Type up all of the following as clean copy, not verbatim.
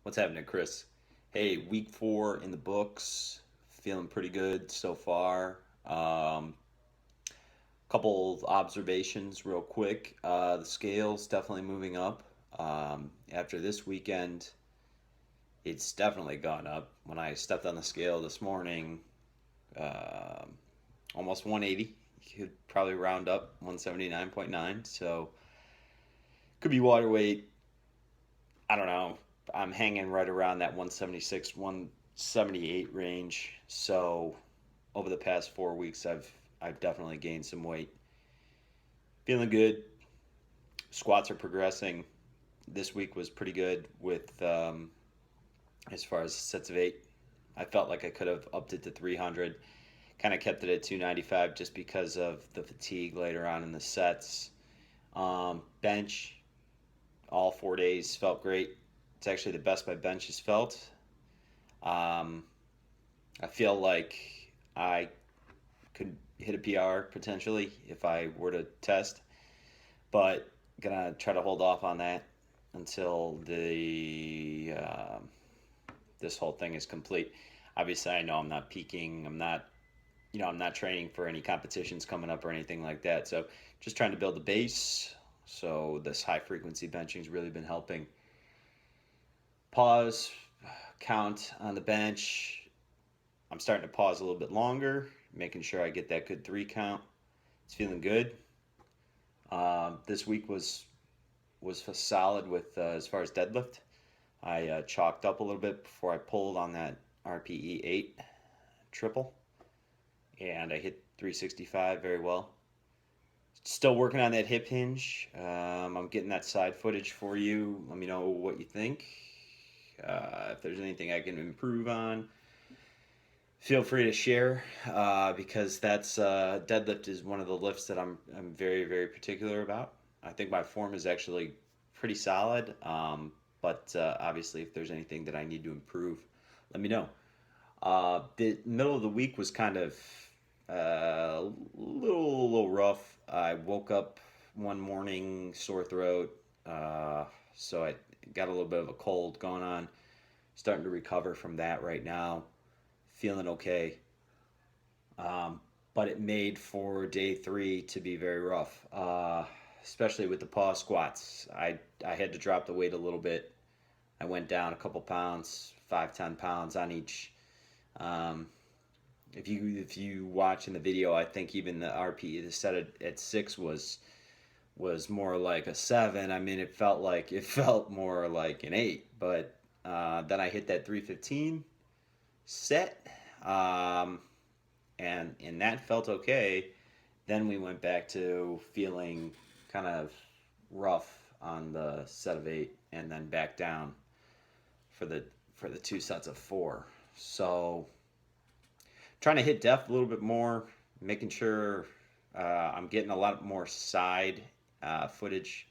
What's happening, Chris? Hey, week 4 in the books. Feeling pretty good so far. Couple of observations, real quick. The scale's definitely moving up. After this weekend, it's definitely gone up. When I stepped on the scale this morning, um almost 180. You could probably round up 179.9. So could be water weight. I don't know. I'm hanging right around that 176, 178 range. So over the past 4 weeks, I've definitely gained some weight. Feeling good. Squats are progressing. This week was pretty good with as far as sets of 8. I felt like I could have upped it to 300. Kind of kept it at 295 just because of the fatigue later on in the sets. Bench all 4 days felt great. It's actually the best my bench has felt. Um, I feel like I could hit a PR potentially if I were to test, but gonna try to hold off on that until the this whole thing is complete. Obviously, I know I'm not peaking. I'm not training for any competitions coming up or anything like that. So just trying to build a base. So this high frequency benching's really been helping. Pause, count on the bench. I'm starting to pause a little bit longer, making sure I get that good 3 count. It's feeling good. This week was solid with as far as deadlift. I chalked up a little bit before I pulled on that RPE 8 triple, and I hit 365 very well. Still working on that hip hinge. I'm getting that side footage for you. Let me know what you think. If there's anything I can improve on, feel free to share because that's deadlift is one of the lifts that I'm very very particular about. I think my form is actually pretty solid, but obviously if there's anything that I need to improve, let me know. The middle of the week was kind of little rough. I woke up one morning sore throat, so I got a little bit of a cold going on. Starting to recover from that right now, feeling okay. But it made for day 3 to be very rough, especially with the pause squats. I had to drop the weight a little bit. I went down a couple pounds, 5-10 pounds on each. Um, if you watch in the video, I think even the RPE the set at 6 was more like a 7. I mean, it felt more like an 8. But then I hit that 315 set, and that felt okay. Then we went back to feeling kind of rough on the set of 8, and then back down for the 2 sets of 4. So trying to hit depth a little bit more, making sure I'm getting a lot more side footage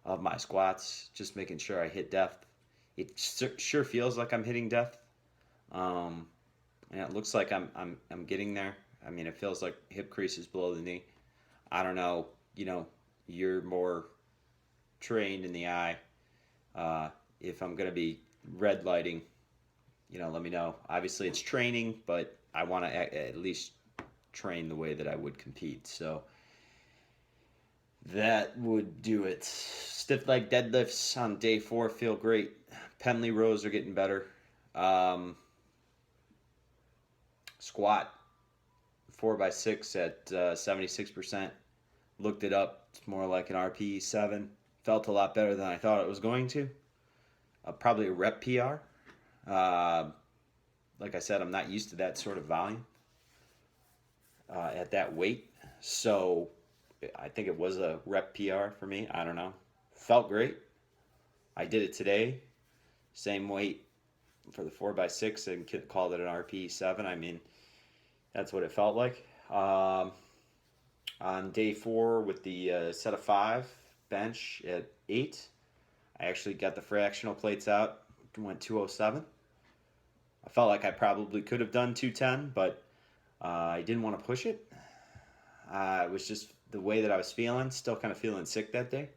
of my squats, just making sure I hit depth. It sure feels like I'm hitting depth, um, and it looks like I'm getting there. I mean, it feels like hip crease is below the knee. I don't know. You're more trained in the eye. If I'm gonna be red lighting, let me know. Obviously, it's training, but I want to at least train the way that I would compete. So that would do it. Stiff leg deadlifts on day 4 feel great. Penley rows are getting better. Squat 4x6 at 76%. Looked it up. It's more like an RPE 7. Felt a lot better than I thought it was going to. Probably a rep PR. Like I said, I'm not used to that sort of volume at that weight. So I think it was a rep PR for me. I don't know. Felt great. I did it today. Same weight for the 4x6 and called it an RPE 7. I mean, that's what it felt like. On day 4 with the set of 5 bench at 8, I actually got the fractional plates out. Went 207. I felt like I probably could have done 210, but I didn't want to push it. It was just the way that I was feeling. Still kind of feeling sick that day.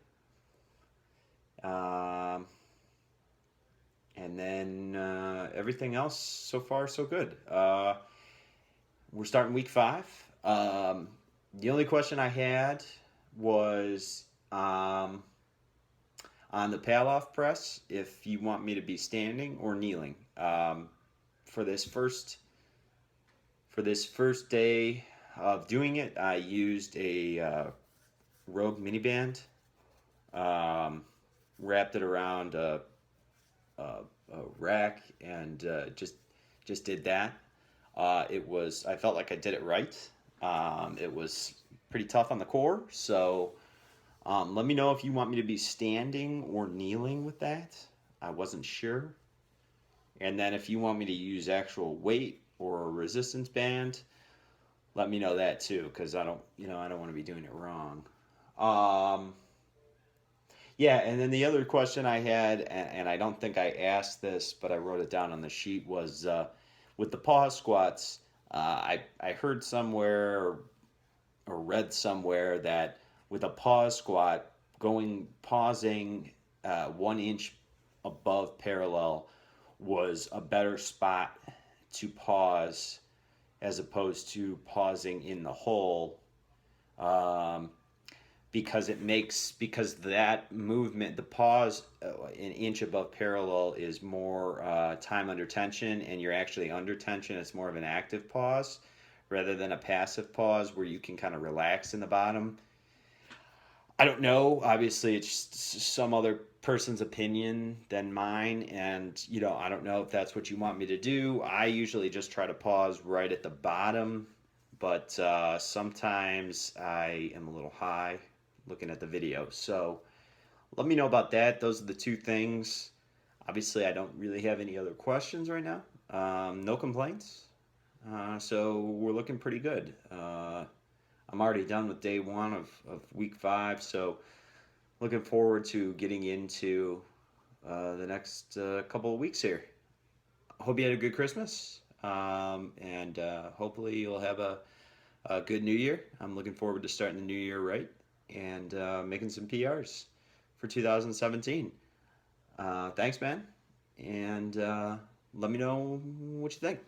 And And then everything else so far so good. We're starting week 5. The only question I had was on the payoff press if you want me to be standing or kneeling. For this first for this first day of doing it, I used a Rogue mini band, um, wrapped it around a rack, and just did that. I felt like I did it right. It was pretty tough on the core, so let me know if you want me to be standing or kneeling with that. I wasn't sure. And then if you want me to use actual weight or a resistance band, let me know that too, because I don't want to be doing it wrong. Um, yeah, and then the other question I had, and I don't think I asked this, but I wrote it down on the sheet, was with the pause squats. I heard somewhere or read somewhere that with a pause squat, pausing 1 inch above parallel was a better spot to pause as opposed to pausing in the hole, um, because that movement, the pause an inch above parallel is more time under tension, and you're actually under tension. It's more of an active pause rather than a passive pause where you can kind of relax in the bottom. I don't know. Obviously, it's some other person's opinion than mine, and I don't know if that's what you want me to do. I usually just try to pause right at the bottom, but sometimes I am a little high looking at the video. So let me know about that. Those are the two things. Obviously, I don't really have any other questions right now. No complaints. So we're looking pretty good. I'm already done with day 1 of week 5, so looking forward to getting into the next couple of weeks here. Hope you had a good Christmas, and hopefully you'll have a good New Year. I'm looking forward to starting the new year right and making some PRs for 2017. Thanks, man, and let me know what you think.